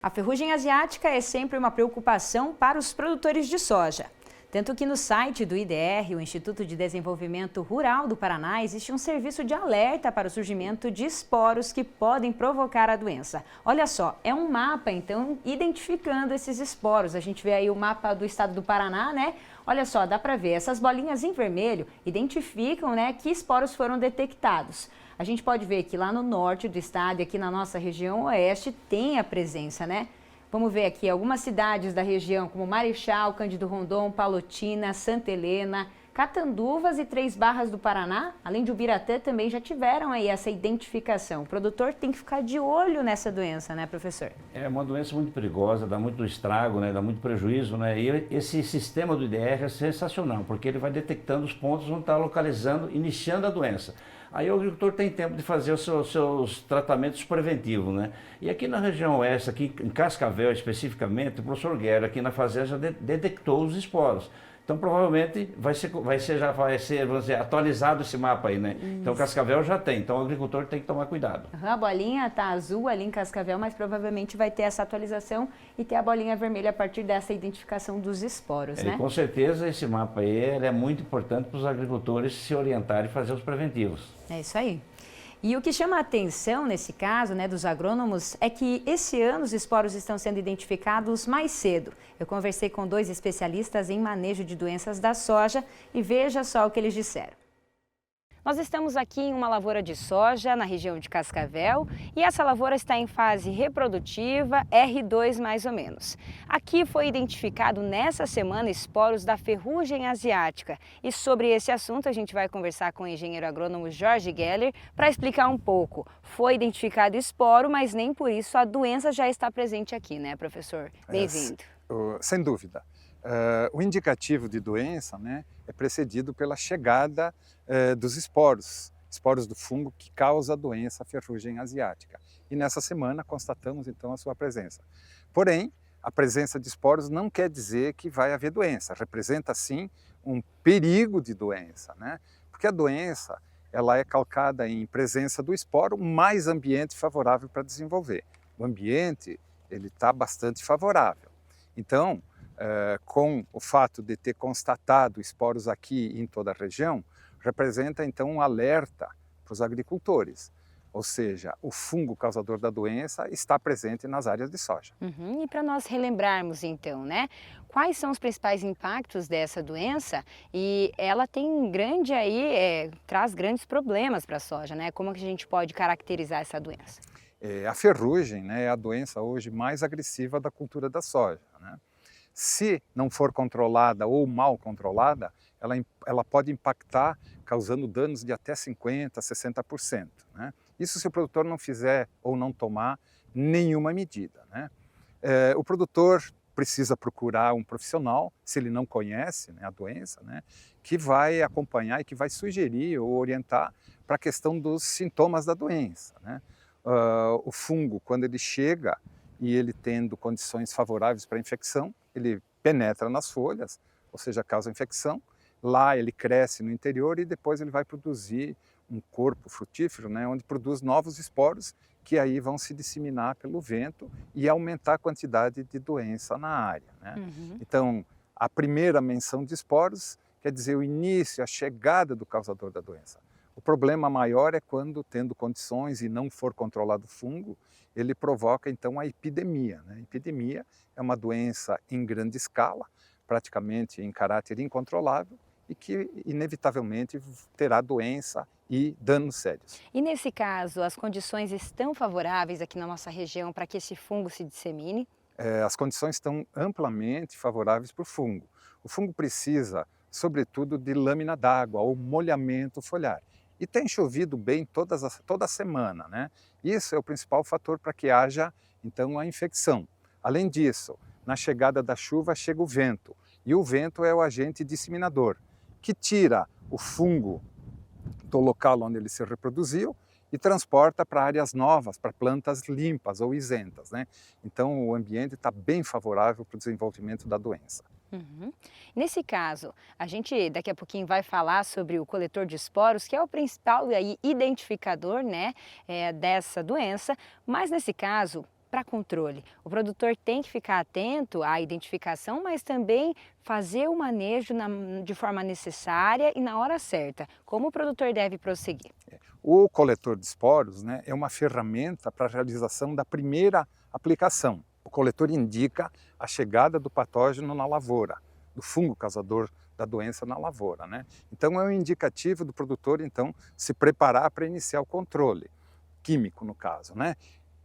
A ferrugem asiática é sempre uma preocupação para os produtores de soja. Tanto que no site do IDR, o Instituto de Desenvolvimento Rural do Paraná, existe um serviço de alerta para o surgimento de esporos que podem provocar a doença. Olha só, é um mapa, então, identificando esses esporos. A gente vê aí o mapa do estado do Paraná, né? Olha só, dá para ver, essas bolinhas em vermelho identificam, né, que esporos foram detectados. A gente pode ver que lá no norte do estado e aqui na nossa região oeste tem a presença, né? Vamos ver aqui algumas cidades da região, como Marechal, Cândido Rondon, Palotina, Santa Helena, Catanduvas e Três Barras do Paraná, além de Ubiratã, também já tiveram aí essa identificação. O produtor tem que ficar de olho nessa doença, né, professor? É uma doença muito perigosa, dá muito estrago, né, dá muito prejuízo, né, e esse sistema do IDR é sensacional, porque ele vai detectando os pontos onde está localizando, iniciando a doença. Aí o agricultor tem tempo de fazer os seus tratamentos preventivos, né? E aqui na região oeste, aqui em Cascavel especificamente, o professor Guerra aqui na fazenda já detectou os esporos. Então provavelmente vai ser, vamos dizer, atualizado esse mapa aí, né? Isso. Então Cascavel já tem, então o agricultor tem que tomar cuidado. A bolinha está azul ali em Cascavel, mas provavelmente vai ter essa atualização e ter a bolinha vermelha a partir dessa identificação dos esporos, né? E com certeza esse mapa aí ele é muito importante para os agricultores se orientarem e fazer os preventivos. É isso aí. E o que chama a atenção nesse caso, né, dos agrônomos, é que esse ano os esporos estão sendo identificados mais cedo. Eu conversei com 2 especialistas em manejo de doenças da soja e veja só o que eles disseram. Nós estamos aqui em uma lavoura de soja na região de Cascavel e essa lavoura está em fase reprodutiva, R2 mais ou menos. Aqui foi identificado nessa semana esporos da ferrugem asiática e sobre esse assunto a gente vai conversar com o engenheiro agrônomo Jorge Geller para explicar um pouco. Foi identificado esporo, mas nem por isso a doença já está presente aqui, né, professor? Bem-vindo. Sem dúvida. O indicativo de doença, né, é precedido pela chegada dos esporos do fungo que causa a doença ferrugem asiática. E nessa semana constatamos então a sua presença. Porém, a presença de esporos não quer dizer que vai haver doença, representa sim um perigo de doença, né? Porque a doença ela é calcada em presença do esporo mais ambiente favorável para desenvolver. O ambiente ele está bastante favorável. Então, com o fato de ter constatado esporos aqui em toda a região, representa então um alerta para os agricultores. Ou seja, o fungo causador da doença está presente nas áreas de soja. E para nós relembrarmos então, né, quais são os principais impactos dessa doença? E ela tem traz grandes problemas para a soja, né? Como que a gente pode caracterizar essa doença? A ferrugem, né, é a doença hoje mais agressiva da cultura da soja, né? Se não for controlada ou mal controlada, ela pode impactar, causando danos de até 50%, 60%. Né? Isso se o produtor não fizer ou não tomar nenhuma medida. Né? O produtor precisa procurar um profissional, se ele não conhece, né, a doença, né, que vai acompanhar e que vai sugerir ou orientar para a questão dos sintomas da doença. Né? O fungo, quando ele chega e ele tendo condições favoráveis para a infecção, ele penetra nas folhas, ou seja, causa infecção. Lá ele cresce no interior e depois ele vai produzir um corpo frutífero, né, onde produz novos esporos que aí vão se disseminar pelo vento e aumentar a quantidade de doença na área. Né? Então, a primeira menção de esporos quer dizer o início, a chegada do causador da doença. O problema maior é quando, tendo condições e não for controlado o fungo, ele provoca então a epidemia. Né? A epidemia é uma doença em grande escala, praticamente em caráter incontrolável, e que inevitavelmente terá doença e danos sérios. E nesse caso, as condições estão favoráveis aqui na nossa região para que esse fungo se dissemine? As condições estão amplamente favoráveis para o fungo. O fungo precisa, sobretudo, de lâmina d'água ou molhamento foliar. E tem chovido bem toda semana, né? Isso é o principal fator para que haja, então, a infecção. Além disso, na chegada da chuva chega o vento, e o vento é o agente disseminador, que tira o fungo do local onde ele se reproduziu e transporta para áreas novas, para plantas limpas ou isentas, né? Então, o ambiente está bem favorável para o desenvolvimento da doença. Nesse caso, a gente daqui a pouquinho vai falar sobre o coletor de esporos, que é o principal identificador, né, dessa doença, mas nesse caso, para controle. O produtor tem que ficar atento à identificação, mas também fazer o manejo de forma necessária e na hora certa. Como o produtor deve prosseguir? O coletor de esporos, né, é uma ferramenta para a realização da primeira aplicação. O coletor indica a chegada do patógeno na lavoura, do fungo causador da doença na lavoura, né? Então é um indicativo do produtor então se preparar para iniciar o controle químico, no caso, né?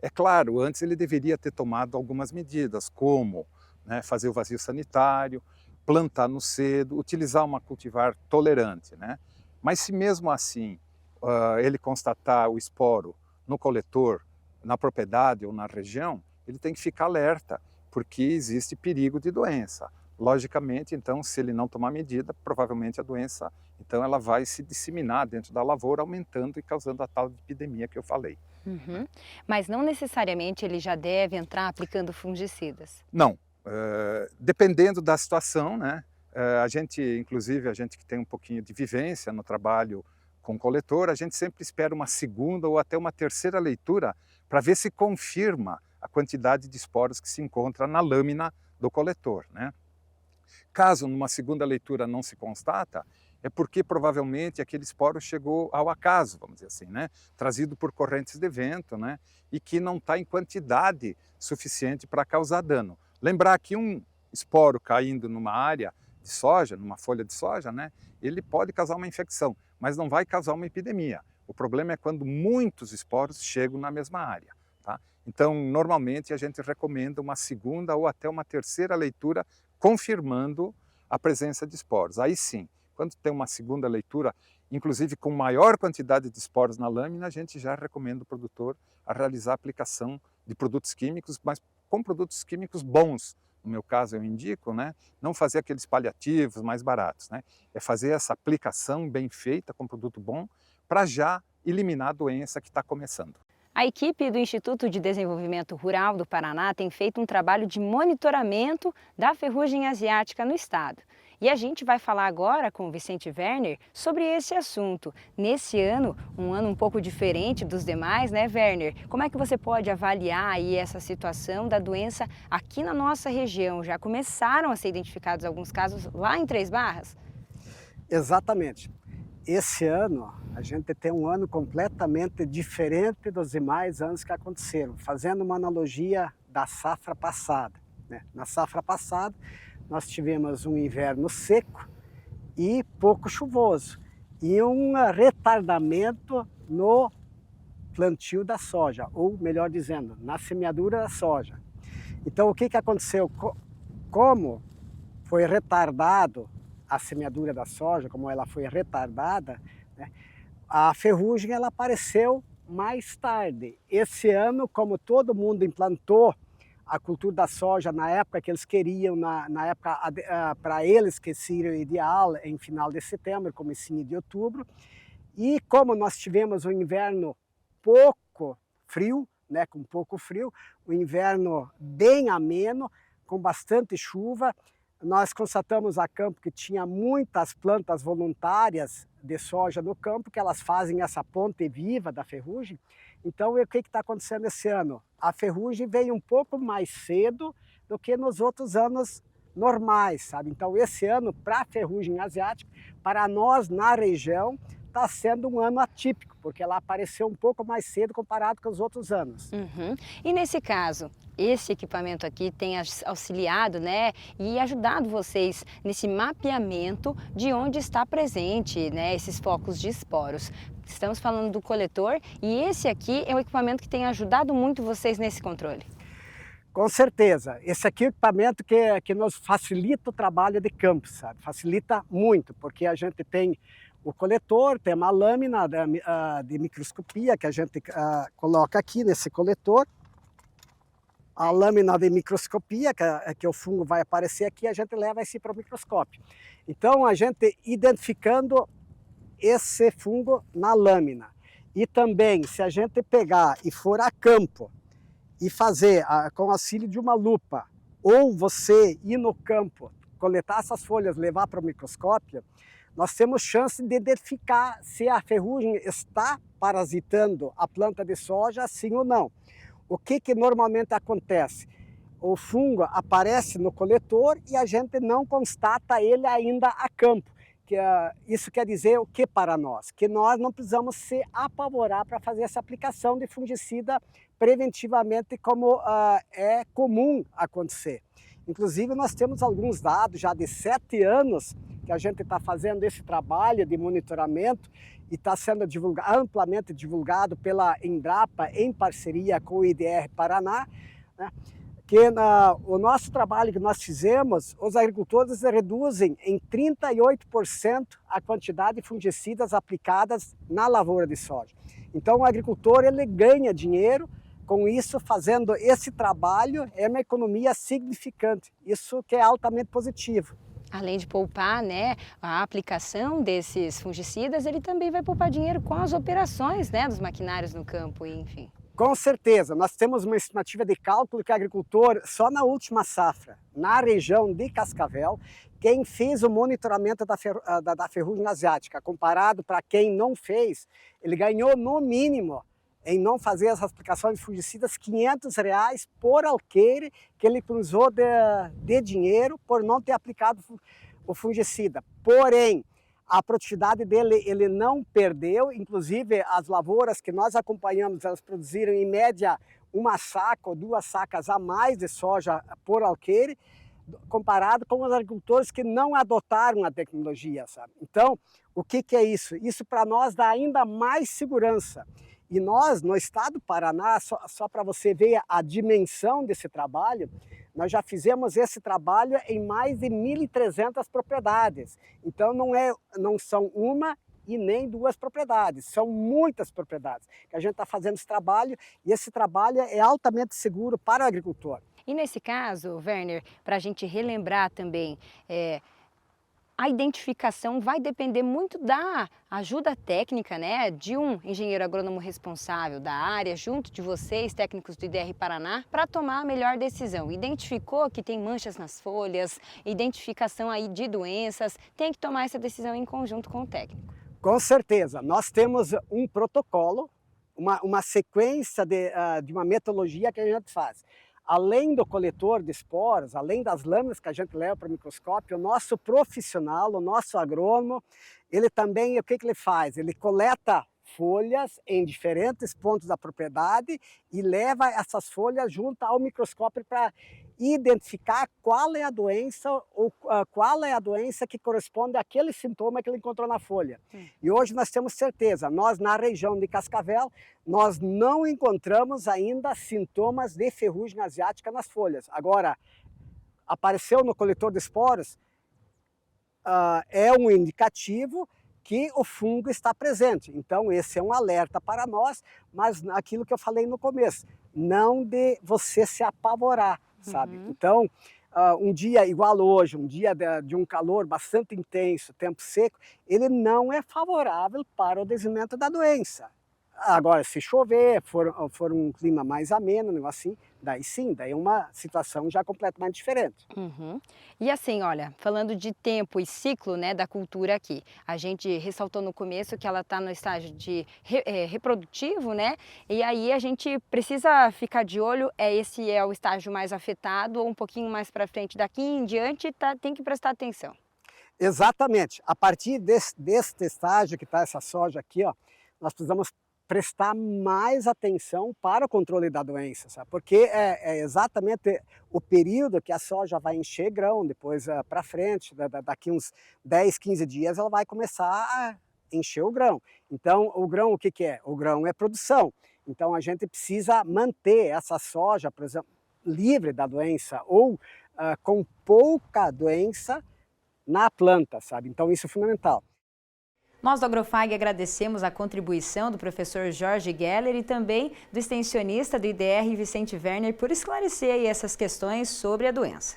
É claro, antes ele deveria ter tomado algumas medidas, como, né, fazer o vazio sanitário, plantar no cedo, utilizar uma cultivar tolerante, né? Mas se mesmo assim ele constatar o esporo no coletor, na propriedade ou na região, ele tem que ficar alerta, porque existe perigo de doença. Logicamente, então, se ele não tomar medida, provavelmente a doença, então ela vai se disseminar dentro da lavoura, aumentando e causando a tal epidemia que eu falei. Uhum. Mas não necessariamente ele já deve entrar aplicando fungicidas? Não, dependendo da situação, né? Inclusive a gente que tem um pouquinho de vivência no trabalho com coletor, a gente sempre espera uma segunda ou até uma terceira leitura para ver se confirma a quantidade de esporos que se encontra na lâmina do coletor, né? Caso numa segunda leitura não se constata, é porque provavelmente aquele esporo chegou ao acaso, vamos dizer assim, né? Trazido por correntes de vento, né? E que não está em quantidade suficiente para causar dano. Lembrar que um esporo caindo numa área de soja, numa folha de soja, né? Ele pode causar uma infecção, mas não vai causar uma epidemia. O problema é quando muitos esporos chegam na mesma área, tá? Então, normalmente a gente recomenda uma segunda ou até uma terceira leitura confirmando a presença de esporos. Aí sim, quando tem uma segunda leitura, inclusive com maior quantidade de esporos na lâmina, a gente já recomenda o produtor a realizar a aplicação de produtos químicos, mas com produtos químicos bons. No meu caso eu indico, né, não fazer aqueles paliativos mais baratos, né, é fazer essa aplicação bem feita com produto bom para já eliminar a doença que está começando. A equipe do Instituto de Desenvolvimento Rural do Paraná tem feito um trabalho de monitoramento da ferrugem asiática no estado. E a gente vai falar agora com o Vicente Werner sobre esse assunto. Nesse ano, um ano um pouco diferente dos demais, né, Werner? Como é que você pode avaliar aí essa situação da doença aqui na nossa região? Já começaram a ser identificados alguns casos lá em Três Barras? Exatamente. Esse ano, a gente tem um ano completamente diferente dos demais anos que aconteceram, fazendo uma analogia da safra passada, né? Na safra passada, nós tivemos um inverno seco e pouco chuvoso, e um retardamento no plantio da soja, ou melhor dizendo, na semeadura da soja. Então, o que aconteceu? Como foi retardado a semeadura da soja, como ela foi retardada, né, a ferrugem ela apareceu mais tarde. Esse ano, como todo mundo implantou a cultura da soja na época que eles queriam, na época para eles que seria o ideal, em final de setembro, comecinho de outubro, e como nós tivemos um inverno pouco frio, né, com pouco frio, um inverno bem ameno, com bastante chuva, nós constatamos a campo que tinha muitas plantas voluntárias de soja no campo, que elas fazem essa ponte viva da ferrugem. Então, o que está acontecendo esse ano? A ferrugem veio um pouco mais cedo do que nos outros anos normais, sabe? Então, esse ano, para a ferrugem asiática, para nós na região, está sendo um ano atípico, porque ela apareceu um pouco mais cedo comparado com os outros anos. Uhum. E nesse caso, esse equipamento aqui tem auxiliado, né, e ajudado vocês nesse mapeamento de onde está presente, né, esses focos de esporos. Estamos falando do coletor e esse aqui é o equipamento que tem ajudado muito vocês nesse controle. Com certeza. Esse aqui é o equipamento que nos facilita o trabalho de campo, sabe? Facilita muito, porque a gente tem o coletor, tem uma lâmina de microscopia que a gente coloca aqui nesse coletor. A lâmina de microscopia, que o fungo vai aparecer aqui, a gente leva esse para o microscópio. Então, a gente identificando esse fungo na lâmina. E também, se a gente pegar e for a campo e fazer com auxílio de uma lupa, ou você ir no campo, coletar essas folhas, levar para o microscópio, nós temos chance de identificar se a ferrugem está parasitando a planta de soja, sim ou não. o que normalmente acontece? O fungo aparece no coletor e a gente não constata ele ainda a campo. Isso quer dizer o que para nós? Que nós não precisamos se apavorar para fazer essa aplicação de fungicida preventivamente, como é comum acontecer. Inclusive, nós temos alguns dados já de 7 anos que a gente está fazendo esse trabalho de monitoramento e está sendo amplamente divulgado pela Embrapa em parceria com o IDR Paraná, né? Que o nosso trabalho que nós fizemos, os agricultores reduzem em 38% a quantidade de fungicidas aplicadas na lavoura de soja. Então o agricultor ele ganha dinheiro com isso, fazendo esse trabalho, é uma economia significante, isso que é altamente positivo. Além de poupar, né, a aplicação desses fungicidas, ele também vai poupar dinheiro com as operações, né, dos maquinários no campo, enfim. Com certeza, nós temos uma estimativa de cálculo que o agricultor, só na última safra, na região de Cascavel, quem fez o monitoramento da ferrugem asiática, comparado para quem não fez, ele ganhou no mínimo, em não fazer as aplicações de fungicidas, R$500 por alqueire que ele cruzou de dinheiro por não ter aplicado o fungicida. Porém, a produtividade dele ele não perdeu, inclusive as lavouras que nós acompanhamos, elas produziram em média 1 saca ou 2 sacas a mais de soja por alqueire, comparado com os agricultores que não adotaram a tecnologia, sabe? Então, o que é isso? Isso para nós dá ainda mais segurança. E nós, no estado do Paraná, só para você ver a dimensão desse trabalho, nós já fizemos esse trabalho em mais de 1.300 propriedades. Então não são uma e nem 2 propriedades, são muitas propriedades que a gente está fazendo esse trabalho, e esse trabalho é altamente seguro para o agricultor. E nesse caso, Werner, para a gente relembrar também, a identificação vai depender muito da ajuda técnica, né, de um engenheiro agrônomo responsável da área, junto de vocês, técnicos do IDR Paraná, para tomar a melhor decisão. Identificou que tem manchas nas folhas, identificação aí de doenças, tem que tomar essa decisão em conjunto com o técnico. Com certeza, nós temos um protocolo, uma sequência de uma metodologia que a gente faz. Além do coletor de esporos, além das lâminas que a gente leva para o microscópio, o nosso profissional, o nosso agrônomo, ele também, o que ele faz? Ele coleta folhas em diferentes pontos da propriedade e leva essas folhas junto ao microscópio para identificar qual é a doença ou qual é a doença que corresponde àquele sintoma que ele encontrou na folha. E hoje nós temos certeza, nós na região de Cascavel, nós não encontramos ainda sintomas de ferrugem asiática nas folhas. Agora, apareceu no coletor de esporos, é um indicativo que o fungo está presente. Então esse é um alerta para nós, mas aquilo que eu falei no começo, não de você se apavorar, sabe? Então, um dia igual hoje, um dia de um calor bastante intenso, tempo seco, ele não é favorável para o desenvolvimento da doença. Agora, se chover, for um clima mais ameno, um negócio assim, daí sim, daí é uma situação já completamente diferente. E assim, olha, falando de tempo e ciclo, né, da cultura aqui, a gente ressaltou no começo que ela está no estágio de reprodutivo, né, e aí a gente precisa ficar de olho, esse é o estágio mais afetado, ou um pouquinho mais para frente, daqui em diante tem que prestar atenção. Exatamente, a partir deste estágio que está essa soja aqui, ó, nós precisamos prestar mais atenção para o controle da doença, sabe? Porque é exatamente o período que a soja vai encher grão, depois para frente, daqui uns 10, 15 dias ela vai começar a encher o grão. Então o grão o que é? O grão é produção, então a gente precisa manter essa soja, por exemplo, livre da doença ou com pouca doença na planta, sabe? Então isso é fundamental. Nós do Agrofag agradecemos a contribuição do professor Jorge Geller e também do extensionista do IDR Vicente Werner por esclarecer aí essas questões sobre a doença.